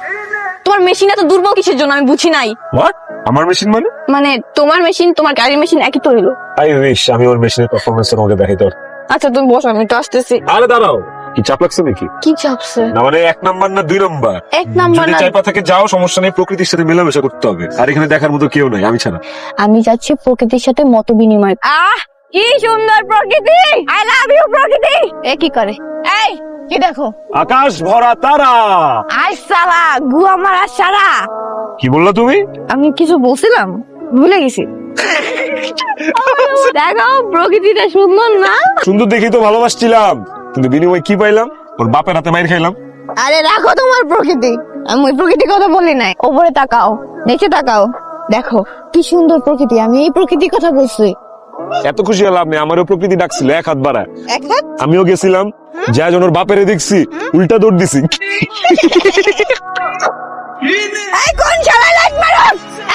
তোমার মেশিন এত দুর্বল কিসের জন্য আমি বুঝি নাই। হোয়াট? আমার মেশিন মানে? মানে তোমার মেশিন তোমার গাড়ির মেশিন একই তো হইলো। আই উইশ আমি ওর মেশিনের পারফরম্যান্স তোমাকে দেখাইতে পারতাম। আচ্ছা তুমি বসো, আমি তো আসতেছি। আরে দাঁড়াও, কি চাপ লাগছে নাকি? কি চাপছে? না মানে 1 নাম্বার না 2 নাম্বার? 1 নাম্বার যদি না। চাইপা থেকে যাও সমস্যা নেই, প্রকৃতির সাথে মেলামেশা করতে হবে। আর এখানে দেখার মতো কেউ নাই আমি ছাড়া। আমি যাচ্ছি প্রকৃতির সাথে মত বিনিময়। কি সুন্দর প্রকৃতি, আই লাভ ইউ প্রকৃতি। এ কি করে? এই কি দেখো? আকাশ ভরা তারা। আই সালা গুয়া মারা সারা। কি বললা তুমি? আমি কিছু বলছিলাম, ভুলে গেছি। দেখো প্রকৃতিটা সুন্দর না? সুন্দর দেখি তো ভালোবাসছিলাম, কিন্তু বিনিময় কি পাইলাম? ওর বাপের হাতে মাইর খাইলাম। আরে রাখো তোমার প্রকৃতি, আমি ওই প্রকৃতির কথা বলি নাই। ওপরে তাকাও, নিচে তাকাও, দেখো কি সুন্দর প্রকৃতি। আমি এই প্রকৃতির কথা বলছি। এত খুশি হলাম না, আমারও প্রকৃতি ডাকছিল 1 হাত বাড়া। এক হাত? আমিও গেছিলাম, যা জন ওর বাপেরে দেখছি উল্টা দৌড় দিছি। এই কোন শালা লাইট মারো?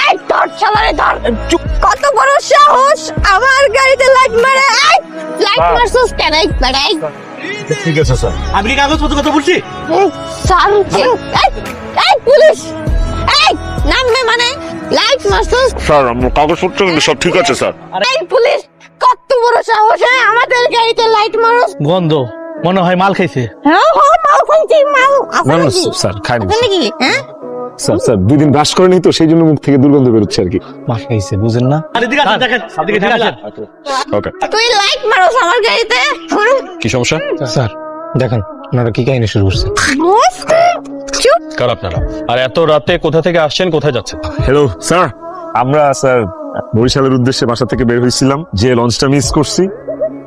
এই ধর শালারে ধর। কত বড় সাহস আমার গাড়িতে লাইট মারে। এই লাইট মারছস কেন? এই বাড়াই। ঠিক আছে স্যার। আমি কি কাগজপত্র কথা বলছি? এই সারু এই পুলিশ। এই নামবে মানে লাইট মারছস? স্যার আমার কাগজপত্র কিন্তু সব ঠিক আছে স্যার। এই পুলিশ কত বড় সাহস আমাদের গাড়িতে লাইট মারছস? গন্ধ মনে হয় মাল খাইছে। হ্যাঁ হ্যাঁ মাল খাইছি মাল। না না আসলে স্যার খাইনি কি? হ্যাঁ স্যার 2 দিন ব্রাশ করেনি তো সেই জন্য মুখ থেকে দুর্গন্ধ বেরোচ্ছে আর কি। মাল খাইছে বুঝেন না? আরে দিকে আসেন, দেখেন এদিকে ঠিক আছে। ওকে। তুই লাইট মারছস আমার গাড়িতে? কি সমস্যা? স্যার দেখেন আপনারা কি কাহিনী শুরু করছে। বস চুপ। কার আপনারা? আর এত রাতে কোথা থেকে আসছেন, কোথায় যাচ্ছেন? হ্যালো স্যার, আমরা স্যার বরিশালের উদ্দেশ্যে বাসা থেকে বের হয়েছিলাম, যে লঞ্চটা মিস করছি,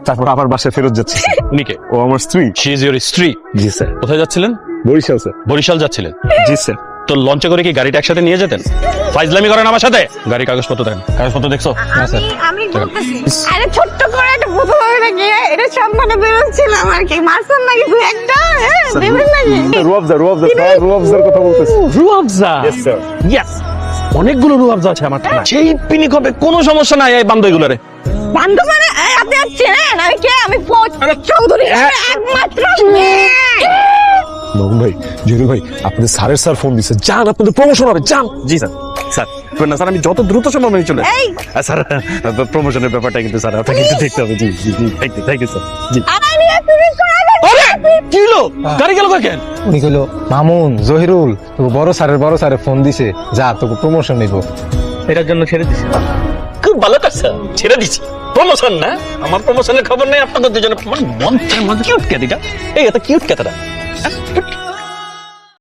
তারপর আবার বাসায় ফেরত যাচ্ছি। উনিকে? ও আমার স্ত্রী। শি ইজ ইউর স্ত্রী? জি স্যার। কোথায় যাচ্ছিলেন? বরিশাল স্যার। বরিশাল যাচ্ছিলেন? জি স্যার। তো লঞ্চে করে কি গাড়িটা একসাথে নিয়ে যেতেন? ফাইজলামি করেন আমার সাথে? গাড়ি কাগজপত্র দেন। কাগজপত্র দেখছো? আমি বলতেছি আরে ছোট্ট করে একটা বোতল হবে নাকি? এটা সামনে বেরোচ্ছিলাম আর কি। মারছেন নাকি দু একটা? হ্যাঁ দেবেন নাকি? রুয়াবজা স্যার, রুয়াবজার কথা বলতেছি। রুয়াবজা? Yes sir. ইয়েস, অনেকগুলো রুয়াবজা আছে আমার থানায়। সেই পিনিক হবে, কোনো সমস্যা নাই। এই বান্ধব এগুলোরে বান্ধব মানে আপনি চেনেন আমি কে? আমি চৌধুরী একমাত্র মেয়ে। মোহন ভাই, জহির ভাই, আপনাদের স্যারের স্যার ফোন দিচ্ছে, যান আপনাদের প্রমোশন হবে, যান। জি স্যার। স্যার না স্যার, আমি যত দ্রুত সম্ভব আমি চলে এই স্যার। প্রমোশনের ব্যাপারটা কিন্তু স্যার আপনাকে একটু দেখতে হবে। জি জি জি, থ্যাংক ইউ স্যার। জি। আমি তুমি করাবেন। কি হলো? গাড়ি গেল কেন? উনি কইলো মামুন জহিরুল তোকে বড় স্যারের ফোন দিছে, যা তোকে প্রমোশন নিব। এটার জন্য ছেড়ে দিছি। খুব ভালো করছে, ছেড়ে দিছি। প্রমোশন না? আমার প্রমোশনের খবর নেই আপনাদের দুজনে। মন কিউট ক্যাটিটা। এই এত কিউট ক্যাটারা।